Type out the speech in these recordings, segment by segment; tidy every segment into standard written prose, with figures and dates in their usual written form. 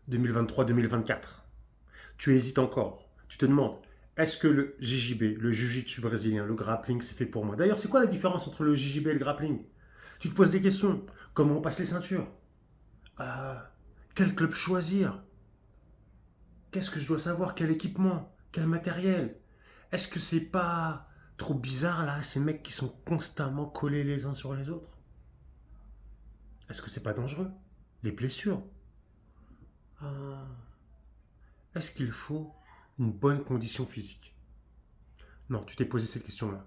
2023-2024. Tu hésites encore. Tu te demandes, est-ce que le JJB, le Jiu-Jitsu brésilien, le grappling, c'est fait pour moi? D'ailleurs, c'est quoi la différence entre le JJB et le grappling? Tu te poses des questions. Comment on passe les ceintures? Euh, Quel club choisir? Qu'est-ce que je dois savoir? Quel équipement? Quel matériel? Est-ce que c'est pas trop bizarre là, ces mecs qui sont constamment collés les uns sur les autres? Est-ce que c'est pas dangereux? Les blessures? Ah, est-ce qu'il faut une bonne condition physique? Non, tu t'es posé cette question-là.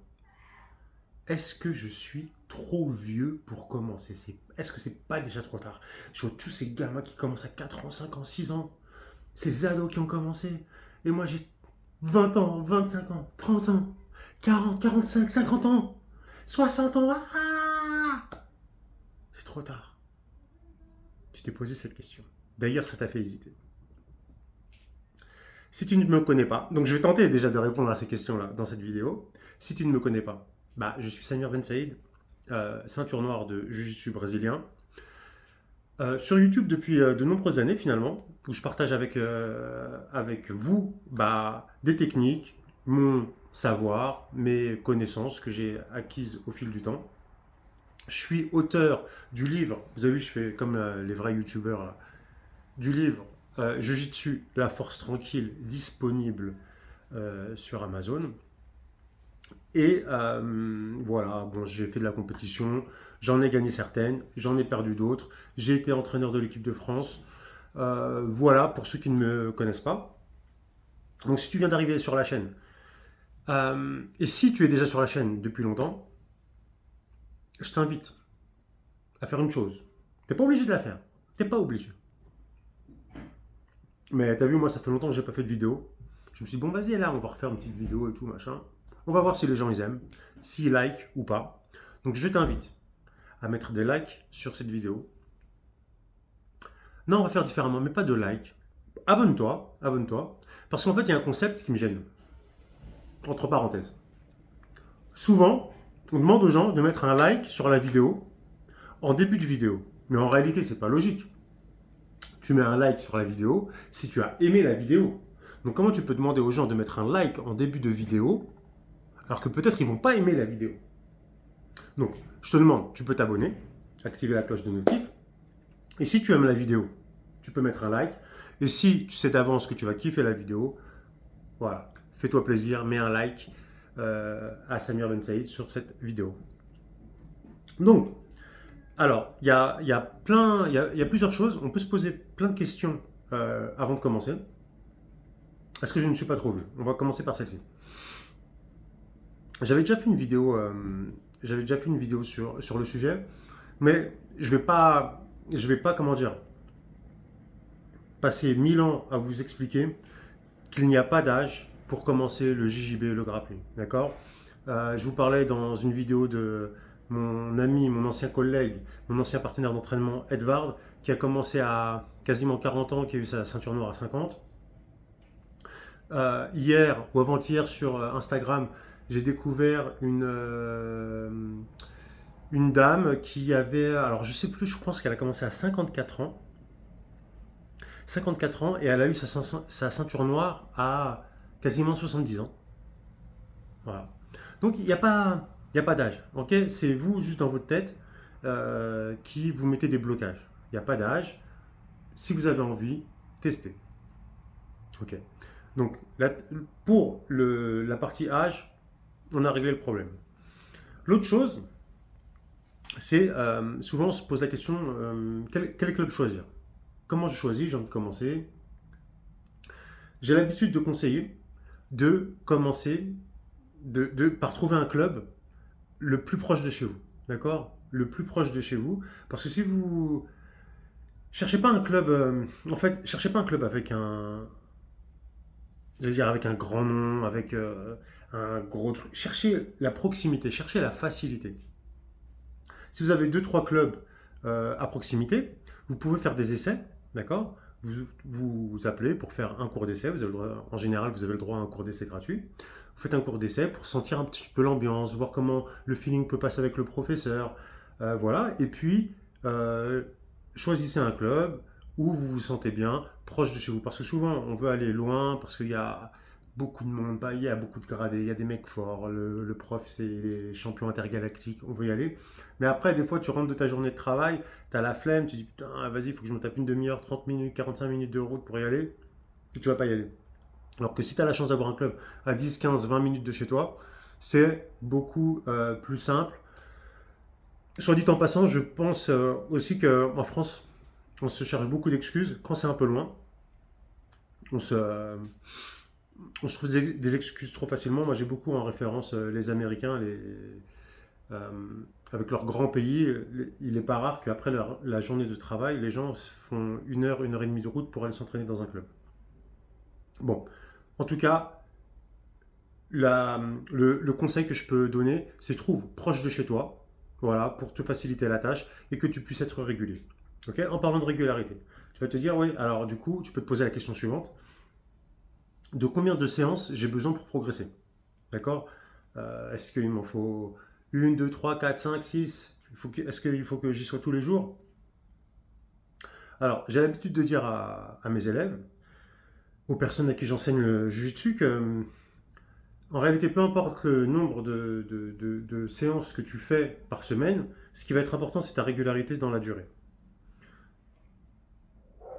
Est-ce que je suis trop vieux pour commencer? Est-ce que c'est pas déjà trop tard? Je vois tous ces gamins qui commencent à 4 ans, 5 ans, 6 ans. Ces ados qui ont commencé. Et moi j'ai 20 ans, 25 ans, 30 ans, 40, 45, 50 ans, 60 ans. Ah, c'est trop tard. Tu t'es posé cette question. D'ailleurs, ça t'a fait hésiter. Si tu ne me connais pas, donc je vais tenter déjà de répondre à ces questions-là dans cette vidéo. Si tu ne me connais pas, bah, je suis Samir Ben Saïd, ceinture noire de Jiu-Jitsu brésilien. Sur YouTube depuis de nombreuses années finalement, où je partage avec vous bah, des techniques, mon savoir, mes connaissances que j'ai acquises au fil du temps. Je suis auteur du livre, vous avez vu, je fais comme les vrais youtubeurs, du livre Jiu-Jitsu, la force tranquille, disponible sur Amazon. Et voilà, bon, j'ai fait de la compétition, j'en ai gagné certaines, j'en ai perdu d'autres. J'ai été entraîneur de l'équipe de France. Voilà, pour ceux qui ne me connaissent pas. Donc si tu viens d'arriver sur la chaîne, et si tu es déjà sur la chaîne depuis longtemps, je t'invite à faire une chose. Tu n'es pas obligé de la faire. Tu n'es pas obligé. Mais tu as vu, moi, ça fait longtemps que j'ai pas fait de vidéo. Je me suis dit, bon, vas-y, là, on va refaire une petite vidéo et tout, machin. On va voir si les gens, ils aiment, s'ils like ou pas. Donc, je t'invite à mettre des likes sur cette vidéo. Non, on va faire différemment, mais pas de like. Abonne-toi, abonne-toi. Parce qu'en fait, il y a un concept qui me gêne. Entre parenthèses. Souvent, on demande aux gens de mettre un like sur la vidéo en début de vidéo. Mais en réalité, c'est pas logique. Tu mets un like sur la vidéo si tu as aimé la vidéo. Donc comment tu peux demander aux gens de mettre un like en début de vidéo alors que peut-être ils vont pas aimer la vidéo? Donc, je te demande, tu peux t'abonner, activer la cloche de notif. Et si tu aimes la vidéo, tu peux mettre un like. Et si tu sais d'avance que tu vas kiffer la vidéo, voilà, fais-toi plaisir, mets un like à Samir Ben Saïd sur cette vidéo. Donc, alors, il y a plusieurs choses. On peut se poser plein de questions avant de commencer. Est-ce que je ne suis pas trop vu? On va commencer par celle-ci. J'avais déjà fait une vidéo, sur le sujet, mais je vais pas, comment dire, passer 1000 ans à vous expliquer qu'il n'y a pas d'âge pour commencer le JJB et le grappling. D'accord? Je vous parlais dans une vidéo de mon ami, mon ancien collègue, mon ancien partenaire d'entraînement, Edvard, qui a commencé à quasiment 40 ans, qui a eu sa ceinture noire à 50. Hier ou avant-hier sur Instagram, j'ai découvert une dame qui avait, alors je sais plus, je pense qu'elle a commencé à 54 ans. 54 ans et elle a eu sa ceinture noire à quasiment 70 ans. Voilà. Donc il y a pas d'âge. Ok, c'est vous juste dans votre tête qui vous mettez des blocages. Il n'y a pas d'âge. Si vous avez envie, testez. Ok. Donc pour la partie âge, on a réglé le problème. L'autre chose, c'est souvent on se pose la question quel club choisir? Comment je choisis? J'ai envie de commencer. J'ai l'habitude de conseiller de commencer par trouver un club le plus proche de chez vous. D'accord? Le plus proche de chez vous. Parce que si vous cherchez pas un club, en fait, cherchez pas un club avec avec un grand nom, avec un gros truc. Cherchez la proximité, cherchez la facilité. Si vous avez deux trois clubs à proximité, vous pouvez faire des essais, d'accord? Vous appelez pour faire un cours d'essai. En général, vous avez le droit à un cours d'essai gratuit. Vous faites un cours d'essai pour sentir un petit peu l'ambiance, voir comment le feeling peut passer avec le professeur. Voilà. Et puis, choisissez un club où vous vous sentez bien, proche de chez vous. Parce que souvent, on veut aller loin, parce qu'il y a beaucoup de monde, bah, il y a beaucoup de gradés, il y a des mecs forts, le prof, c'est les champions intergalactiques, on veut y aller. Mais après, des fois, tu rentres de ta journée de travail, tu as la flemme, tu dis putain, vas-y, il faut que je me tape une demi-heure, 30 minutes, 45 minutes de route pour y aller, et tu vas pas y aller. Alors que si tu as la chance d'avoir un club à 10, 15, 20 minutes de chez toi, c'est beaucoup plus simple. Soit dit en passant, je pense aussi qu'en France, on se cherche beaucoup d'excuses quand c'est un peu loin. On se, on se trouve des excuses trop facilement. Moi, j'ai beaucoup en référence les Américains, euh, avec leur grand pays. Il n'est pas rare qu'après la journée de travail, les gens font une heure et demie de route pour aller s'entraîner dans un club. Bon, en tout cas, le conseil que je peux donner, c'est trouve proche de chez toi, voilà, pour te faciliter la tâche et que tu puisses être régulier. Ok. En parlant de régularité, tu vas te dire, oui, alors du coup, tu peux te poser la question suivante. De combien de séances j'ai besoin pour progresser? D'accord. Est-ce qu'il m'en faut une, deux, trois, quatre, cinq, six? Est-ce qu'il faut que j'y sois tous les jours? Alors, j'ai l'habitude de dire à mes élèves, aux personnes à qui j'enseigne le jiu-jitsu, que en réalité, peu importe le nombre de séances que tu fais par semaine, ce qui va être important, c'est ta régularité dans la durée.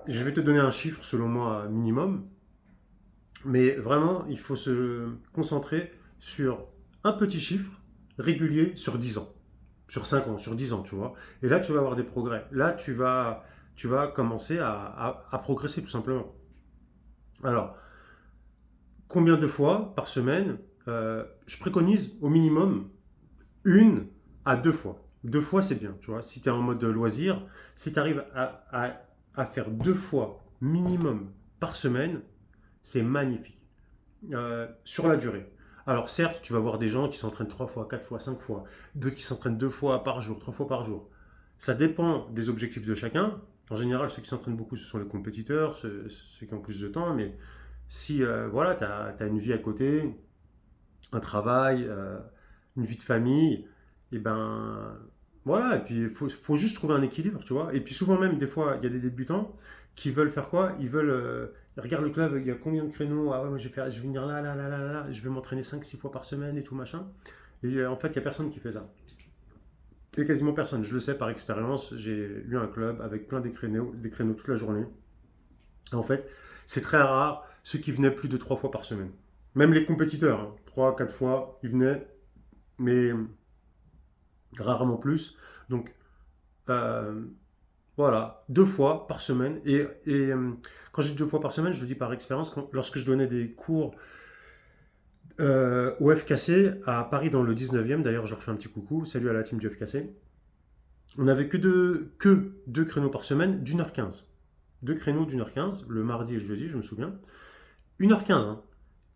Je vais te donner un chiffre, selon moi, minimum, mais vraiment, il faut se concentrer sur un petit chiffre régulier sur 10 ans, sur 5 ans, sur 10 ans, tu vois. Et là, tu vas avoir des progrès. Là, tu vas commencer à progresser, tout simplement. Alors, combien de fois par semaine? Je préconise au minimum une à deux fois. Deux fois, c'est bien, tu vois. Si tu es en mode loisir, si tu arrives à faire deux fois minimum par semaine, c'est magnifique. Sur la durée. Alors certes, tu vas voir des gens qui s'entraînent trois fois, quatre fois, cinq fois, d'autres qui s'entraînent deux fois par jour, trois fois par jour. Ça dépend des objectifs de chacun. En général, ceux qui s'entraînent beaucoup, ce sont les compétiteurs, ceux qui ont plus de temps. Mais si voilà, tu as une vie à côté, un travail, une vie de famille, et ben voilà, et puis il faut juste trouver un équilibre, tu vois. Et puis souvent même, des fois, il y a des débutants qui veulent faire quoi? Ils veulent, ils regardent le club, il y a combien de créneaux? Ah ouais, moi je vais venir là, là, là, là, là, là, je vais m'entraîner 5 6 fois par semaine et tout machin. Et en fait, il n'y a personne qui fait ça. Et quasiment personne, je le sais par expérience, j'ai eu un club avec plein des créneaux toute la journée. Et en fait, c'est très rare ceux qui venaient plus de 3 fois par semaine. Même les compétiteurs, hein, 3 4 fois, ils venaient, mais rarement plus. Donc euh, voilà, 2 fois par semaine. Quand j'ai 2 fois par semaine, je le dis par expérience, lorsque je donnais des cours au FKC à Paris dans le 19e, d'ailleurs je leur fais un petit coucou, salut à la team du FKC, on n'avait que deux créneaux par semaine d'1h15. Deux créneaux d'1h15, le mardi et le jeudi, je me souviens. 1h15, hein.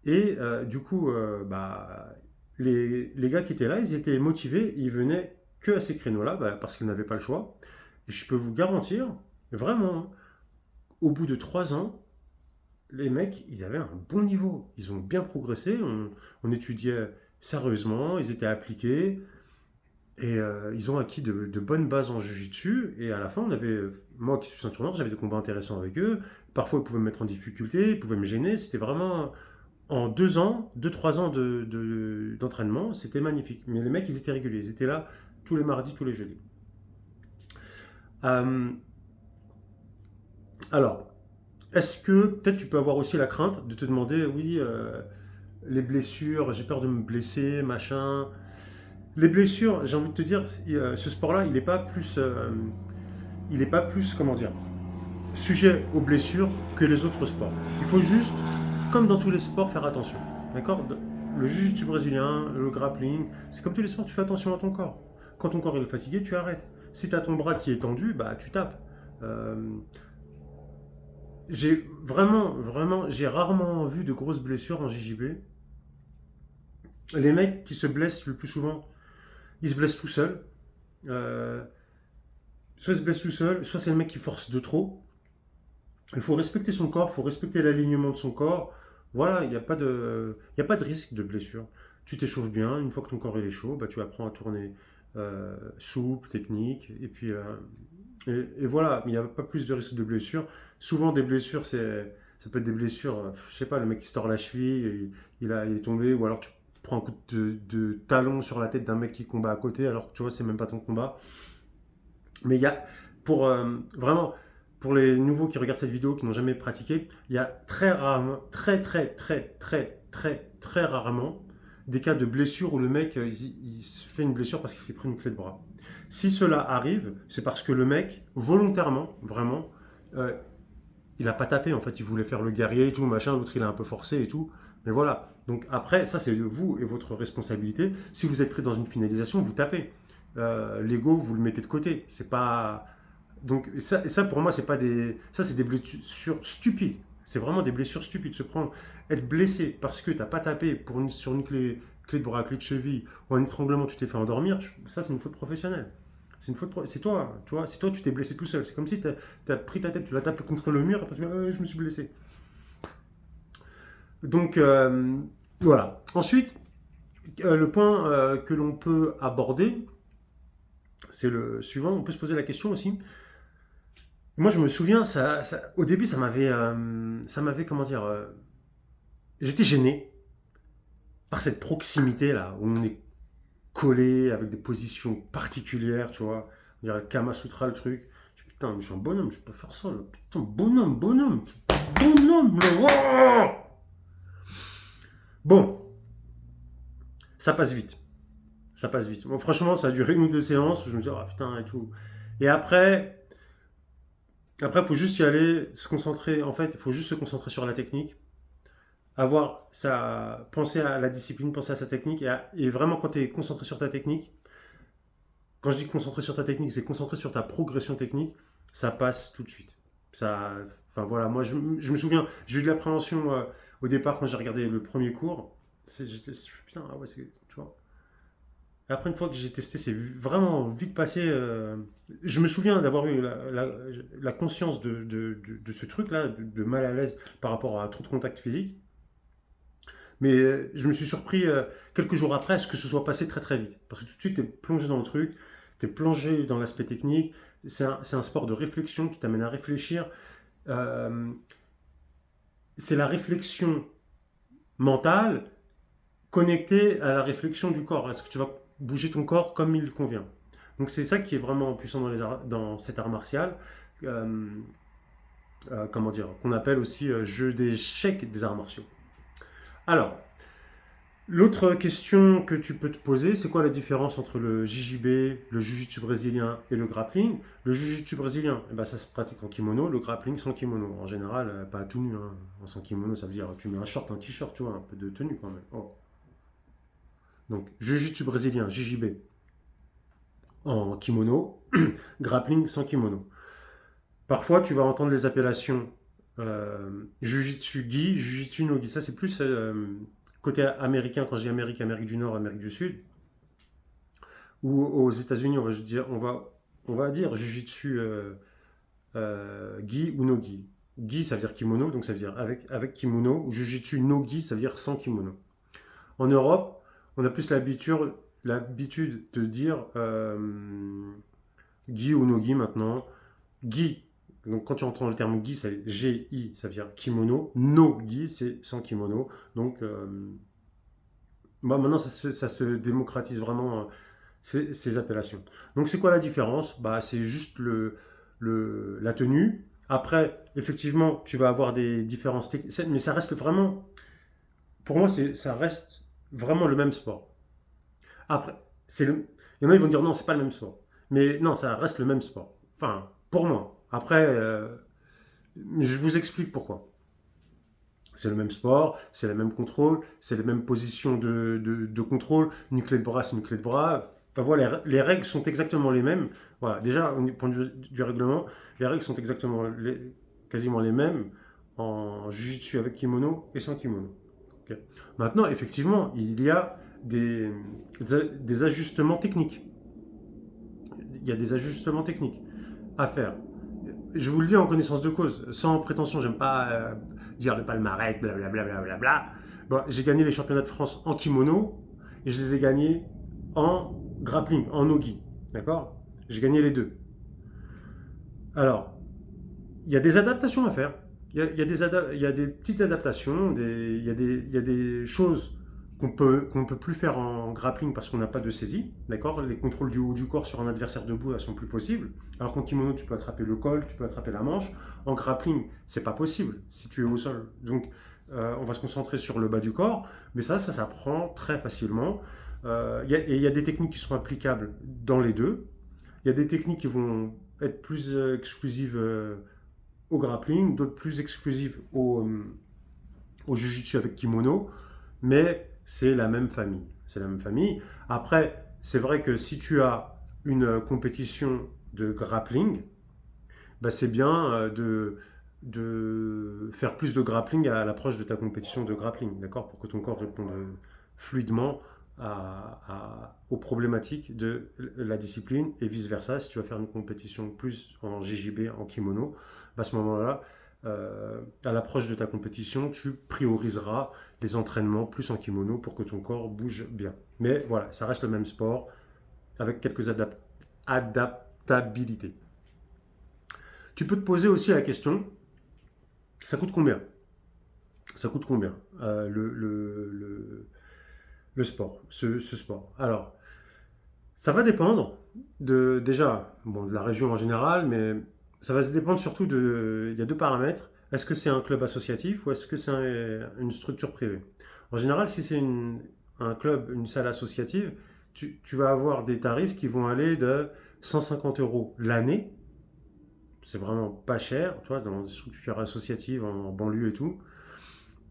Et du coup, bah, les gars qui étaient là, ils étaient motivés, ils venaient que à ces créneaux-là, bah, parce qu'ils n'avaient pas le choix. Et je peux vous garantir, vraiment, hein, au bout de 3 ans, les mecs, ils avaient un bon niveau. Ils ont bien progressé, on étudiait sérieusement, ils étaient appliqués, et ils ont acquis de bonnes bases en jiu-jitsu. Et à la fin, moi qui suis ceinture noire, j'avais des combats intéressants avec eux. Parfois, ils pouvaient me mettre en difficulté, ils pouvaient me gêner. C'était vraiment en 2 ans, 2, 3 ans d'entraînement, c'était magnifique. Mais les mecs, ils étaient réguliers. Ils étaient là tous les mardis, tous les jeudis. Euh, alors, est-ce que peut-être tu peux avoir aussi la crainte de te demander, oui, les blessures, j'ai peur de me blesser, machin. Les blessures, j'ai envie de te dire, ce sport-là, il est pas plus, comment dire, sujet aux blessures que les autres sports. Il faut juste, comme dans tous les sports, faire attention. D'accord. Le jiu-jitsu brésilien, le grappling, c'est comme tous les sports, tu fais attention à ton corps. Quand ton corps est fatigué, tu arrêtes. Si tu as ton bras qui est tendu, bah tu tapes. Euh, j'ai rarement vu de grosses blessures en JJB. Les mecs qui se blessent le plus souvent, ils se blessent tout seuls. Euh, Soit ils se blessent tout seuls, soit c'est le mec qui force de trop. Il faut respecter son corps, il faut respecter l'alignement de son corps. Voilà, il y a pas de risque de blessure. Tu t'échauffes bien, une fois que ton corps il est chaud, bah, tu apprends à tourner souple, technique, et puis Et voilà, il n'y a pas plus de risque de blessure. Souvent, des blessures, ça peut être des blessures, je sais pas, le mec qui se tord la cheville, il est tombé, ou alors tu prends un coup de talon sur la tête d'un mec qui combat à côté, alors que tu vois, c'est même pas ton combat. Mais il y a, vraiment, pour les nouveaux qui regardent cette vidéo, qui n'ont jamais pratiqué, il y a très rarement, très rarement des cas de blessure où le mec, il se fait une blessure parce qu'il s'est pris une clé de bras. Si cela arrive, c'est parce que le mec, volontairement, vraiment, euh, il n'a pas tapé, en fait, il voulait faire le guerrier et tout, machin, l'autre il a un peu forcé et tout. Mais voilà. Donc après, ça c'est vous et votre responsabilité. Si vous êtes pris dans une finalisation, vous tapez. L'ego, vous le mettez de côté. C'est pas. Donc ça pour moi, c'est pas des. Ça c'est des blessures stupides. C'est vraiment des blessures stupides. Se prendre, être blessé parce que t'as pas tapé sur une clé de bras, clé de cheville ou un étranglement, tu t'es fait endormir. Ça c'est une faute professionnelle. C'est toi, tu vois, c'est toi, tu t'es blessé tout seul. C'est comme si tu as pris ta tête, tu l'as tapé contre le mur, et après tu dis, ah, je me suis blessé. Donc, voilà. Ensuite, le point que l'on peut aborder, c'est le suivant. On peut se poser la question aussi. Moi, je me souviens, au début, comment dire, j'étais gêné par cette proximité là, où on est collé avec des positions particulières, tu vois. On dirait Kama Sutra le truc. Putain, mais je suis un bonhomme, je peux pas faire ça là. Putain, bonhomme, là. Wow. Bon, ça passe vite. Ça passe vite. Bon, franchement, ça a duré une ou deux séances où je me dis, oh putain, et tout. Et il faut juste y aller, se concentrer. En fait, il faut juste se concentrer sur la technique. Penser à la discipline, penser à sa technique. Et vraiment, quand tu es concentré sur ta technique, quand je dis concentré sur ta technique, c'est concentré sur ta progression technique, ça passe tout de suite. Enfin voilà, moi je me souviens, j'ai eu de l'appréhension au départ quand j'ai regardé le premier cours. Putain, ah ouais, tu vois. Et après, une fois que j'ai testé, c'est vraiment vite passé. Je me souviens d'avoir eu la conscience de ce truc-là, de mal à l'aise par rapport à trop de contact physique. Mais je me suis surpris quelques jours après à ce que ce soit passé très très vite. Parce que tout de suite, tu es plongé dans le truc, tu es plongé dans l'aspect technique. C'est un sport de réflexion qui t'amène à réfléchir. Euh, c'est la réflexion mentale connectée à la réflexion du corps. Est-ce que tu vas bouger ton corps comme il convient? Donc c'est ça qui est vraiment puissant dans cet art martial. Euh, comment dire, qu'on appelle aussi jeu d'échecs des arts martiaux. Alors, l'autre question que tu peux te poser, c'est quoi la différence entre le JJB, le Jiu-Jitsu brésilien et le grappling? Le Jiu-Jitsu brésilien, eh ben, ça se pratique en kimono, le grappling sans kimono. En général, pas tout nu. Hein. Sans kimono, ça veut dire tu mets un short, un t-shirt, tu vois, un peu de tenue quand même. Oh. Donc, Jiu-Jitsu brésilien, JJB, en kimono, grappling sans kimono. Parfois, tu vas entendre les appellations Jiu-Jitsu gi, Jiu-Jitsu no gi. Ça, c'est plus côté américain, quand je dis Amérique, Amérique du Nord, Amérique du Sud. Ou aux États-Unis, on va dire Jiu-Jitsu gi ou no gi. Gi, ça veut dire kimono, donc ça veut dire avec kimono. Ou Jiu-Jitsu no gi, ça veut dire sans kimono. En Europe, on a plus l'habitude de dire gi ou no gi maintenant. Gi, donc quand tu entends le terme gi, c'est G-I, ça veut dire kimono. No gi, c'est sans kimono. Donc maintenant, ça se démocratise vraiment ces appellations. Donc c'est quoi la différence? C'est juste la tenue. Après, effectivement, tu vas avoir des différences techniques, mais ça reste vraiment, pour moi, ça reste vraiment le même sport. Après, il y en a qui vont dire non, c'est pas le même sport. Mais non, ça reste le même sport. Enfin, pour moi. Après, je vous explique pourquoi. C'est le même sport, c'est le même contrôle, c'est les mêmes positions de contrôle. Une clé de bras, c'est une clé de bras. Enfin voilà, les règles sont exactement les mêmes. Voilà, déjà, au point de vue du règlement, les règles sont quasiment les mêmes en jiu-jitsu avec kimono et sans kimono. Okay. Maintenant, effectivement, il y a des ajustements techniques. Il y a des ajustements techniques à faire. Je vous le dis en connaissance de cause, sans prétention, j'aime pas dire le palmarès, blablabla. Bon, j'ai gagné les championnats de France en kimono et je les ai gagnés en grappling, en nogi. D'accord? J'ai gagné les deux. Alors, il y a des adaptations à faire. Il y a des petites adaptations, il y a des choses qu'on ne peut plus faire en grappling parce qu'on n'a pas de saisie. D'accord. Les contrôles du haut du corps sur un adversaire debout, elles sont plus possibles. Alors qu'en kimono, tu peux attraper le col, tu peux attraper la manche. En grappling, c'est pas possible si tu es au sol. Donc, on va se concentrer sur le bas du corps. Mais ça s'apprend très facilement. Et il y a des techniques qui sont applicables dans les deux. Il y a des techniques qui vont être plus exclusives au grappling, d'autres plus exclusives au jiu-jitsu avec kimono, mais c'est la même famille. C'est la même famille. Après, c'est vrai que si tu as une compétition de grappling, bah c'est bien de faire plus de grappling à l'approche de ta compétition de grappling, d'accord, pour que ton corps réponde fluidement aux problématiques de la discipline et vice-versa. Si tu vas faire une compétition plus en JJB, en kimono, bah à ce moment-là, à l'approche de ta compétition, tu prioriseras les entraînements plus en kimono pour que ton corps bouge bien. Mais voilà, ça reste le même sport avec quelques adaptabilités. Tu peux te poser aussi la question, ça coûte combien? Ça coûte combien le sport, ce sport? Alors, ça va dépendre déjà de la région en général, mais ça va se dépendre surtout de. Il y a deux paramètres. Est-ce que c'est un club associatif ou est-ce que c'est une structure privée? En général, si c'est un club, une salle associative, tu vas avoir des tarifs qui vont aller de 150 euros l'année. C'est vraiment pas cher, tu vois, dans des structures associatives en banlieue et tout.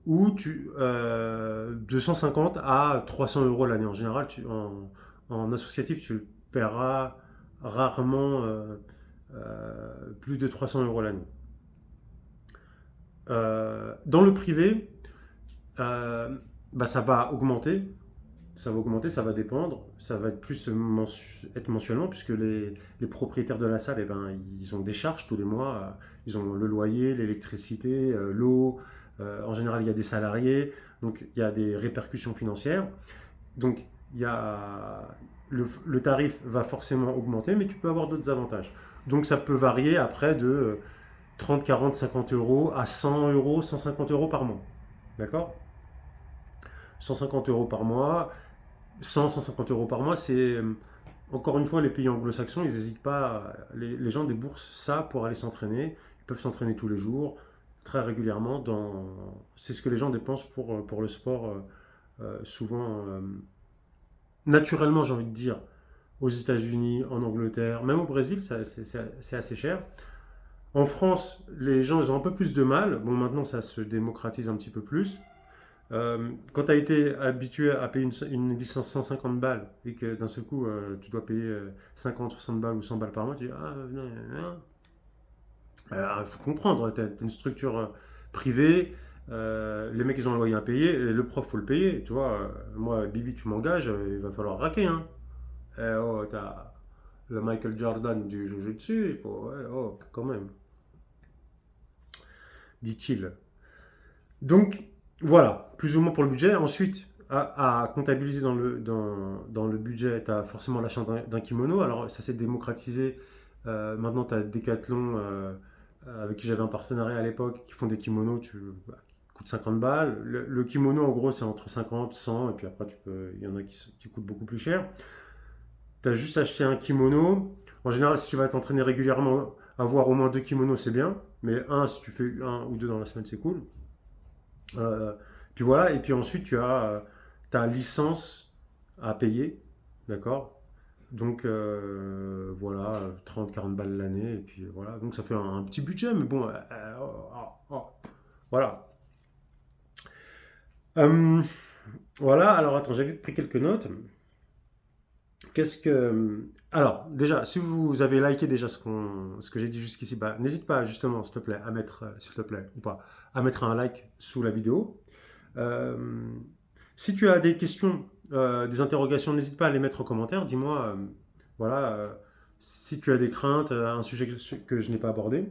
Ou de 150 à 300 euros l'année. En général, en associatif, tu paieras rarement plus de 300 euros l'année. Dans le privé, bah, ça va augmenter. Ça va augmenter, ça va dépendre. Ça va être plus être mensuellement, puisque les propriétaires de la salle, eh ben, ils ont des charges tous les mois. Ils ont le loyer, l'électricité, l'eau. En général, il y a des salariés. Donc, il y a des répercussions financières. Donc, il y a, le tarif va forcément augmenter, mais tu peux avoir d'autres avantages. Donc, ça peut varier après de 30, 40, 50 euros à 100 euros, 150 euros par mois. D'accord? 150 euros par mois, 100, 150 euros par mois, c'est. Encore une fois, les pays anglo-saxons, ils n'hésitent pas. Les gens déboursent ça pour aller s'entraîner. Ils peuvent s'entraîner tous les jours, très régulièrement. C'est ce que les gens dépensent pour le sport, souvent. Naturellement, j'ai envie de dire, aux États-Unis, en Angleterre, même au Brésil, c'est assez cher. En France, les gens, ils ont un peu plus de mal. Bon, maintenant, ça se démocratise un petit peu plus. Quand tu as été habitué à payer une licence 150 balles et que d'un seul coup tu dois payer 50, 60 balles ou 100 balles par mois, tu dis ah non, non. Il faut comprendre, tu as une structure privée, les mecs ils ont un loyer à payer, et le prof faut le payer, tu vois. Moi, Bibi, tu m'engages, il va falloir raquer, hein. Oh, t'as le Michael Jordan du Jiu-Jitsu, il faut, ouais, oh, quand même, dit-il. Donc, voilà, plus ou moins pour le budget. Ensuite, à comptabiliser dans le budget, tu as forcément l'achat d'un kimono. Alors, ça s'est démocratisé. Maintenant, tu as Decathlon, avec qui j'avais un partenariat à l'époque, qui font des kimonos qui coûtent 50 balles. Le kimono, en gros, c'est entre 50, 100, et puis après, il y en a qui coûtent beaucoup plus cher. Tu as juste acheté un kimono. En général, si tu vas t'entraîner régulièrement, avoir au moins deux kimonos, c'est bien. Mais si tu fais un ou deux dans la semaine, c'est cool. Euh, Puis voilà, et puis ensuite tu as ta licence à payer, d'accord? Donc voilà, 30-40 balles l'année, et puis voilà, donc ça fait un petit budget, mais bon, voilà. Euh, voilà, alors attends, j'avais pris quelques notes. Qu'est-ce que. Alors, déjà, si vous avez liké déjà ce que j'ai dit jusqu'ici, bah, n'hésite pas justement, s'il te plaît, à mettre, s'il te plaît, ou pas, à mettre un like sous la vidéo. Euh, Si tu as des questions, des interrogations, n'hésite pas à les mettre en commentaire. Dis-moi, voilà, si tu as des craintes, un sujet que je n'ai pas abordé,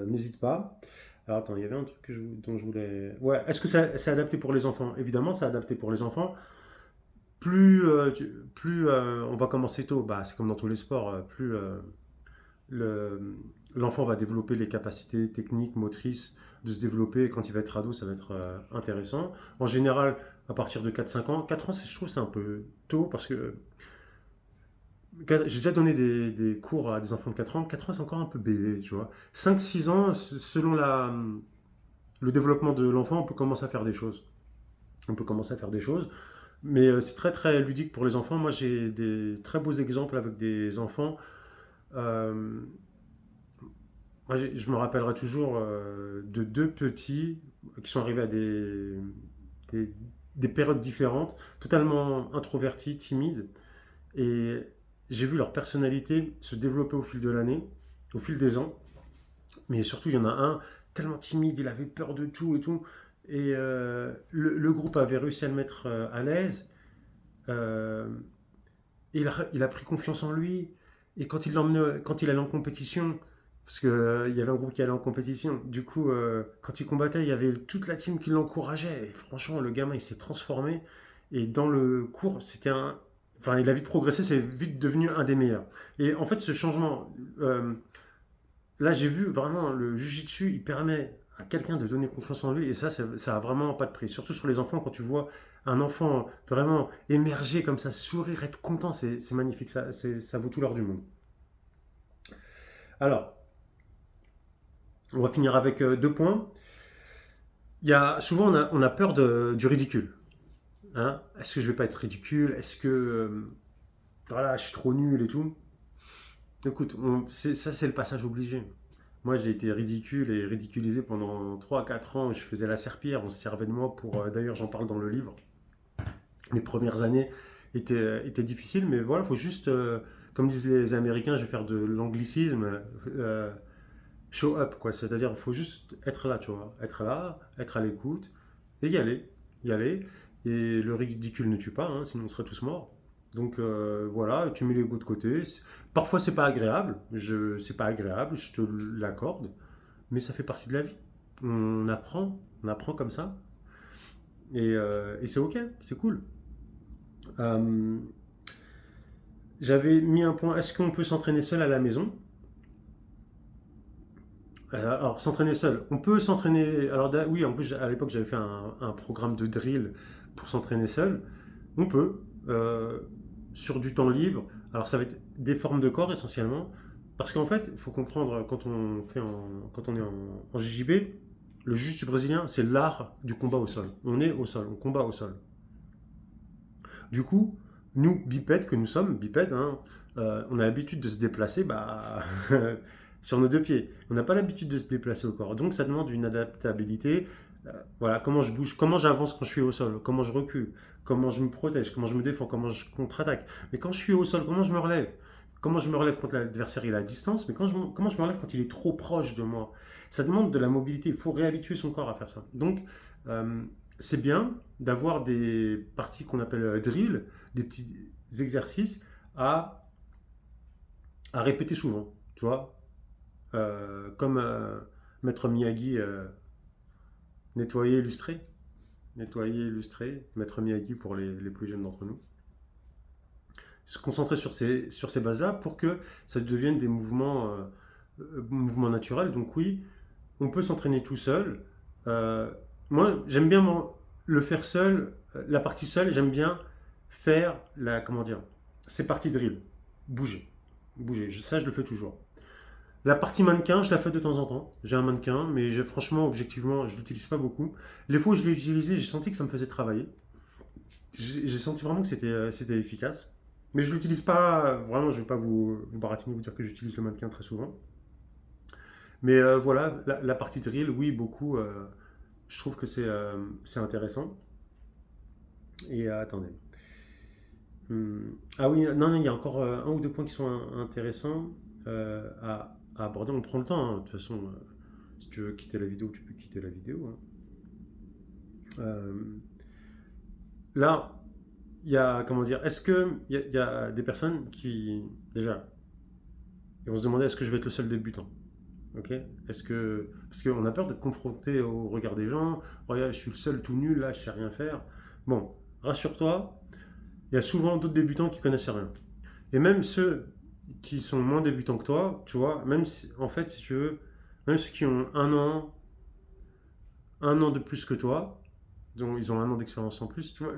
n'hésite pas. Alors attends, il y avait un truc dont je voulais. Ouais, est-ce que c'est adapté pour les enfants? Évidemment, c'est adapté pour les enfants. Plus on va commencer tôt, bah, c'est comme dans tous les sports, l'enfant va développer les capacités techniques, motrices, de se développer. Et quand il va être ado, ça va être intéressant. En général, à partir de 4-5 ans, 4 ans, je trouve c'est un peu tôt parce que j'ai déjà donné des cours à des enfants de 4 ans. 4 ans, c'est encore un peu bébé, tu vois. 5-6 ans, selon le développement de l'enfant, on peut commencer à faire des choses. On peut commencer à faire des choses. Mais c'est très très ludique pour les enfants. Moi, j'ai des très beaux exemples avec des enfants. Euh, Moi, je me rappellerai toujours de deux petits qui sont arrivés à des, des périodes différentes, totalement introvertis, timides. Et j'ai vu leur personnalité se développer au fil de l'année, au fil des ans. Mais surtout, il y en a un tellement timide, il avait peur de tout et tout. Et le groupe avait réussi à le mettre à l'aise. Euh, et il a pris confiance en lui. Et quand il allait en compétition, parce qu'il y avait un groupe qui allait en compétition, du coup, quand il combattait, il y avait toute la team qui l'encourageait. Et franchement, le gamin, il s'est transformé. Et dans le cours, c'était un. Enfin, il a vite progressé, c'est vite devenu un des meilleurs. Et en fait, ce changement, là, j'ai vu vraiment le jujitsu, il permet à quelqu'un de donner confiance en lui, et ça a vraiment pas de prix. Surtout sur les enfants, quand tu vois un enfant vraiment émerger comme ça, sourire, être content, c'est magnifique, ça vaut tout l'or du monde. Alors, on va finir avec 2 points. Souvent, on a peur du ridicule. Hein. Est-ce que je vais pas être ridicule? Est-ce que voilà, je suis trop nul et tout? Écoute, ça c'est le passage obligé. Moi j'ai été ridicule et ridiculisé pendant 3 4 ans. Je faisais la serpillière, on se servait de moi pour... D'ailleurs j'en parle dans le livre. Les premières années étaient difficiles, mais voilà, il faut juste, comme disent les Américains, je vais faire de l'anglicisme, euh, show up, quoi. C'est-à-dire il faut juste être là, tu vois. Être là, être à l'écoute, et y aller. Y aller. Et le ridicule ne tue pas, hein, sinon on serait tous morts. Donc voilà, tu mets l'ego de côté. Parfois c'est pas agréable, c'est pas agréable, je te l'accorde, mais ça fait partie de la vie. On apprend comme ça, et c'est ok, c'est cool. Euh, J'avais mis un point, est-ce qu'on peut s'entraîner seul à la maison? Alors s'entraîner seul, on peut s'entraîner, alors oui, en plus à l'époque j'avais fait un programme de drill pour s'entraîner seul. On peut, sur du temps libre. Alors ça va être des formes de corps essentiellement, parce qu'en fait, il faut comprendre quand on est en JJB, le jiu-jitsu brésilien, c'est l'art du combat au sol. On est au sol, on combat au sol. Du coup, nous bipèdes que nous sommes, bipèdes, hein, on a l'habitude de se déplacer sur nos deux pieds. On n'a pas l'habitude de se déplacer au corps, donc ça demande une adaptabilité. Voilà, comment je bouge, comment j'avance quand je suis au sol, comment je recule, comment je me protège, comment je me défends, comment je contre-attaque. Mais quand je suis au sol, comment je me relève? Comment je me relève quand l'adversaire est à distance, mais comment je me relève quand il est trop proche de moi? Ça demande de la mobilité, il faut réhabituer son corps à faire ça. Donc, euh, c'est bien d'avoir des parties qu'on appelle drill, des petits exercices à, à répéter souvent, tu vois, comme Maître Miyagi, nettoyer, illustrer. Nettoyer, illustrer, Maître Miyagi pour les plus jeunes d'entre nous. Se concentrer sur ces bases-là pour que ça devienne des mouvements naturels. Donc oui, on peut s'entraîner tout seul. Euh, Moi, j'aime bien le faire seul. La partie seule, j'aime bien faire comment dire, ces parties drill. Bouger. Bouger. Ça, je le fais toujours. La partie mannequin, je la fais de temps en temps. J'ai un mannequin, mais franchement, objectivement, je l'utilise pas beaucoup. Les fois où je l'ai utilisé, j'ai senti que ça me faisait travailler. J'ai senti vraiment que c'était efficace. Mais je l'utilise pas, vraiment, je vais pas vous baratiner, vous dire que j'utilise le mannequin très souvent. Mais voilà, la partie drill, oui, beaucoup. Je trouve que c'est intéressant. Et attendez. Ah oui, non, non, il y a encore un ou deux points qui sont intéressants à aborder. On prend le temps, hein. De toute façon, si tu veux quitter la vidéo, tu peux quitter la vidéo, hein. Euh, Là, il y a, comment dire, est-ce que il y a des personnes qui, déjà, ils vont se demander est-ce que je vais être le seul débutant? Ok. Parce qu'on a peur d'être confronté au regard des gens. Regarde, je suis le seul tout nul là, je sais rien faire. Bon, rassure-toi, il y a souvent d'autres débutants qui connaissent rien. Et même ceux qui sont moins débutants que toi, tu vois, même si, en fait, si tu veux, même ceux qui ont 1 an de plus que toi, donc ils ont 1 an d'expérience en plus, tu vois,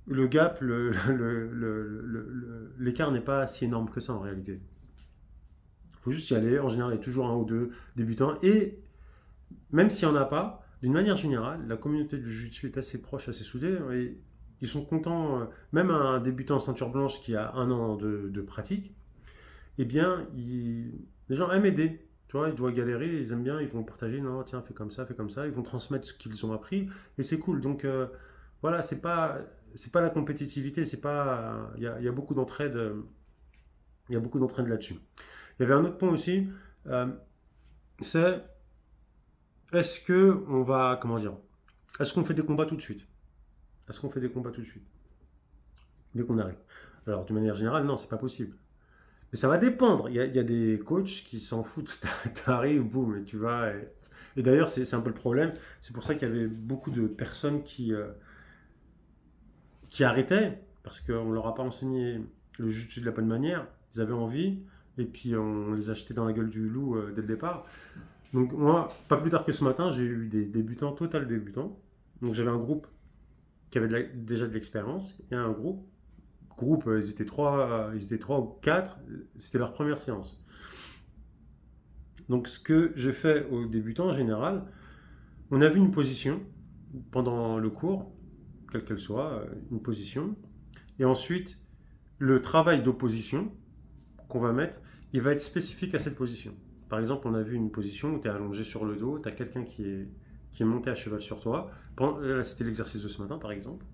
le gap, l'écart n'est pas si énorme que ça en réalité. Il faut juste y aller. En général, il y a toujours un ou deux débutants. Et même s'il n'y en a pas, d'une manière générale, la communauté du jiu-jitsu est assez proche, assez soudée. Et ils sont contents, même un débutant en ceinture blanche qui a 1 an de pratique, eh bien, les gens aiment aider. Tu vois, ils doivent galérer, ils aiment bien, ils vont partager, non, tiens, fais comme ça, ils vont transmettre ce qu'ils ont appris, et c'est cool. Donc, voilà, c'est pas la compétitivité, c'est pas, il y a beaucoup d'entraide, il y a beaucoup d'entraide là-dessus. Il y avait un autre point aussi, euh, c'est est-ce que on va, comment dire, est-ce qu'on fait des combats tout de suite? Est-ce qu'on fait des combats tout de suite dès qu'on arrive? Alors, de manière générale, non, c'est pas possible. Mais ça va dépendre. Il y a des coachs qui s'en foutent. T'arrives, boum, et tu vas. Et d'ailleurs, c'est un peu le problème. C'est pour ça qu'il y avait beaucoup de personnes qui arrêtaient parce qu'on leur a pas enseigné le jiu-jitsu de la bonne manière. Ils avaient envie et puis on les achetait dans la gueule du loup dès le départ. Donc moi, pas plus tard que ce matin, j'ai eu des débutants, total débutants. Donc j'avais un groupe qui avait déjà de l'expérience et un groupe, ils étaient trois ou quatre, c'était leur première séance. Donc ce que je fais aux débutants en général, on a vu une position pendant le cours, quelle qu'elle soit, une position, et ensuite le travail d'opposition qu'on va mettre, il va être spécifique à cette position. Par exemple, on a vu une position où tu es allongé sur le dos, tu as quelqu'un qui est monté à cheval sur toi. Là, c'était l'exercice de ce matin, par exemple.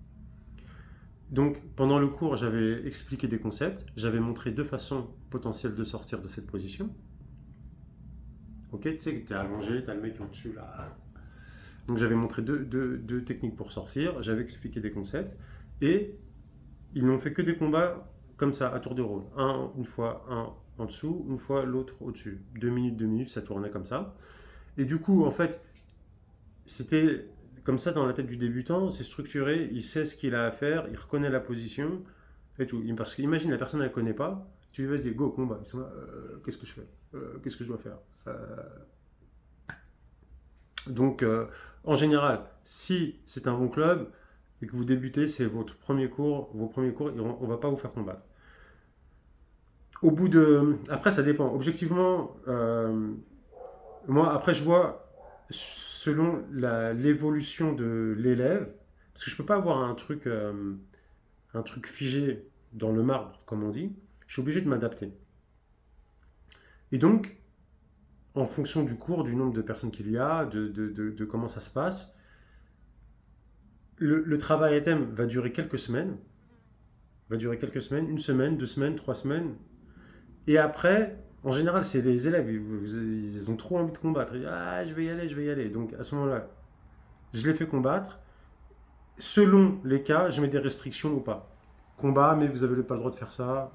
Donc, pendant le cours, j'avais expliqué des concepts, j'avais montré deux façons potentielles de sortir de cette position. Ok, tu sais que tu es allongé, tu as le mec au-dessus là. Donc, j'avais montré deux techniques pour sortir, j'avais expliqué des concepts, et ils n'ont fait que des combats comme ça, à tour de rôle. Une fois, un en dessous, une fois l'autre au-dessus. 2 minutes, ça tournait comme ça. Et du coup, en fait, c'était comme ça dans la tête du débutant, c'est structuré, il sait ce qu'il a à faire, il reconnaît la position et tout. Parce qu'imagine, la personne, elle ne connaît pas, tu lui vas dire go, combat. Ils sont là, qu'est-ce que je fais? Qu'est-ce que je dois faire? Donc, en général, si c'est un bon club et que vous débutez, c'est votre premier cours, vos premiers cours, on ne va pas vous faire combattre. Au bout de. Après, ça dépend. Objectivement, moi, après, je vois selon l'évolution de l'élève, parce que je peux pas avoir un truc figé dans le marbre, comme on dit. Je suis obligé de m'adapter. Et donc, en fonction du cours, du nombre de personnes qu'il y a, de comment ça se passe, le travail à thème va durer quelques semaines, 1 semaine, 2 semaines, 3 semaines. Et après, en général, c'est les élèves, ils ont trop envie de combattre. Ils disent, ah, je vais y aller, je vais y aller. Donc à ce moment-là, je les fais combattre. Selon les cas, je mets des restrictions ou pas. Combat, mais vous n'avez pas le droit de faire ça.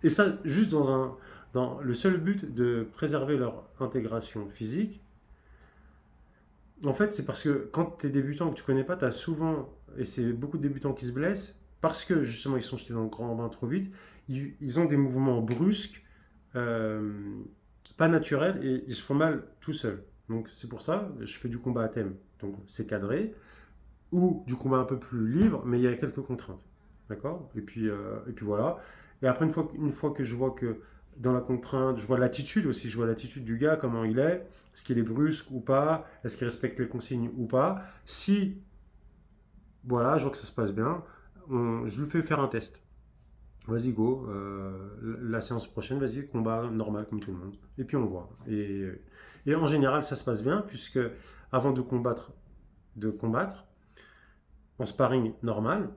Et ça, juste dans le seul but de préserver leur intégration physique. En fait, c'est parce que quand tu es débutant que tu connais pas, tu as souvent, et c'est beaucoup de débutants qui se blessent, parce que justement ils sont jetés dans le grand bain trop vite, ils ont des mouvements brusques, euh, pas naturels, et ils se font mal tout seuls. Donc c'est pour ça, je fais du combat à thème. Donc c'est cadré, ou du combat un peu plus libre, mais il y a quelques contraintes. D'accord, et puis voilà. Et après, une fois que je vois que dans la contrainte, je vois l'attitude aussi, je vois l'attitude du gars, comment il est-ce qu'il est brusque ou pas, est-ce qu'il respecte les consignes ou pas. Si, voilà, je vois que ça se passe bien, je lui fais faire un test. Vas-y, go, la séance prochaine, vas-y, combat normal comme tout le monde. Et puis on voit. Et en général, ça se passe bien, puisque avant de combattre, en sparring normal,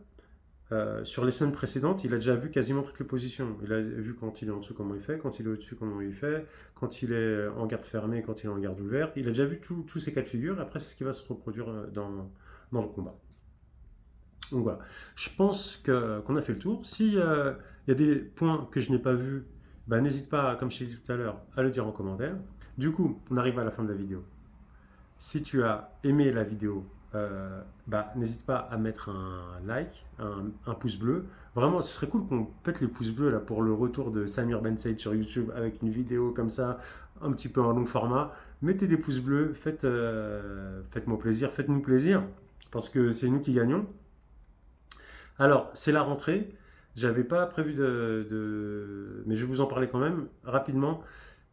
sur les semaines précédentes, il a déjà vu quasiment toutes les positions. Il a vu quand il est en dessous comment il fait, quand il est au-dessus comment il fait, quand il est en garde fermée, quand il est en garde ouverte. Il a déjà vu tous ces cas de figure. Et après, c'est ce qui va se reproduire dans le combat. Donc voilà. Je pense qu'on a fait le tour. S'il y a des points que je n'ai pas vus, bah, n'hésite pas, comme je t'ai dit tout à l'heure, à le dire en commentaire. Du coup, on arrive à la fin de la vidéo. Si tu as aimé la vidéo, n'hésite pas à mettre un like, un pouce bleu. Vraiment, ce serait cool qu'on pète les pouces bleus là, pour le retour de Samir Ben Said sur YouTube avec une vidéo comme ça, un petit peu en long format. Mettez des pouces bleus, faites-moi plaisir, faites-nous plaisir, parce que c'est nous qui gagnons. Alors, c'est la rentrée. J'avais pas prévu mais je vais vous en parler quand même rapidement.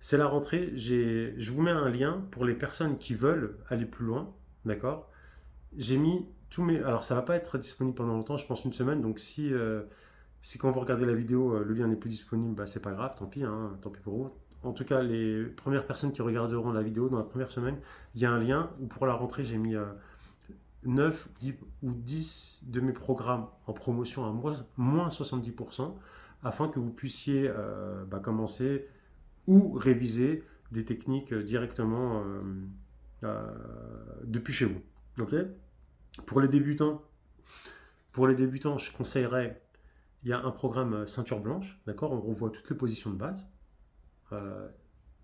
C'est la rentrée. Je vous mets un lien pour les personnes qui veulent aller plus loin. D'accord? J'ai mis tous mes. Alors, ça va pas être disponible pendant longtemps, je pense une semaine. Donc, si quand vous regardez la vidéo, le lien n'est plus disponible, bah, c'est pas grave, tant pis, hein, tant pis pour vous. En tout cas, les premières personnes qui regarderont la vidéo dans la première semaine, il y a un lien où pour la rentrée, j'ai mis 9 10 ou 10 de mes programmes en promotion à moins 70% afin que vous puissiez commencer ou réviser des techniques directement euh, depuis chez vous. Ok. Pour les débutants, je conseillerais, il y a un programme ceinture blanche, d'accord. On revoit toutes les positions de base, euh,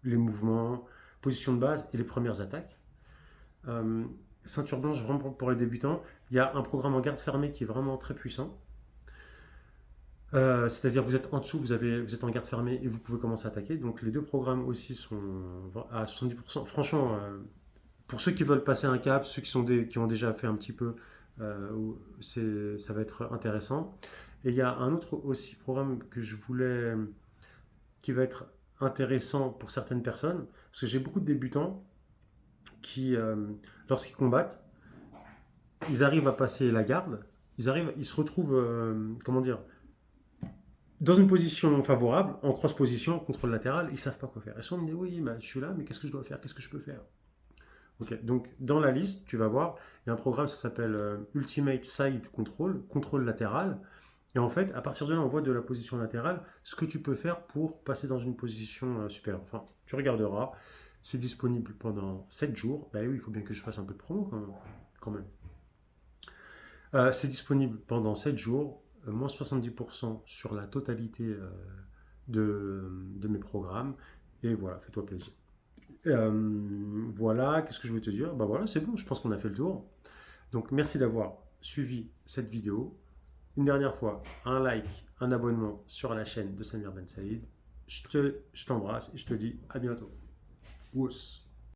les mouvements, positions de base et les premières attaques. Euh, Ceinture blanche vraiment pour les débutants. Il y a un programme en garde fermée qui est vraiment très puissant. C'est-à-dire vous êtes en dessous, vous êtes en garde fermée et vous pouvez commencer à attaquer. Donc les deux programmes aussi sont à 70%. Franchement, pour ceux qui veulent passer un cap, ceux qui ont déjà fait un petit peu, ça va être intéressant. Et il y a un autre aussi programme qui va être intéressant pour certaines personnes, parce que j'ai beaucoup de débutants qui, lorsqu'ils combattent, ils arrivent à passer la garde, ils se retrouvent, comment dire, dans une position favorable, en cross-position, contrôle latéral, ils ne savent pas quoi faire. Et souvent, ils me disent, oui, bah, je suis là, mais qu'est-ce que je dois faire? Qu'est-ce que je peux faire? Ok, donc dans la liste, tu vas voir, il y a un programme, ça s'appelle Ultimate Side Control, contrôle latéral. Et en fait, à partir de là, on voit de la position latérale ce que tu peux faire pour passer dans une position supérieure. Enfin, tu regarderas, c'est disponible pendant 7 jours. Bah oui, il faut bien que je fasse un peu de promo quand même. C'est disponible pendant 7 jours, moins 70% sur la totalité de mes programmes. Et voilà, fais-toi plaisir. Voilà, qu'est-ce que je veux te dire? Bah voilà, c'est bon, je pense qu'on a fait le tour. Donc merci d'avoir suivi cette vidéo. Une dernière fois, un like, un abonnement sur la chaîne de Samir Ben Saïd. Je t'embrasse et je te dis à bientôt. Ous.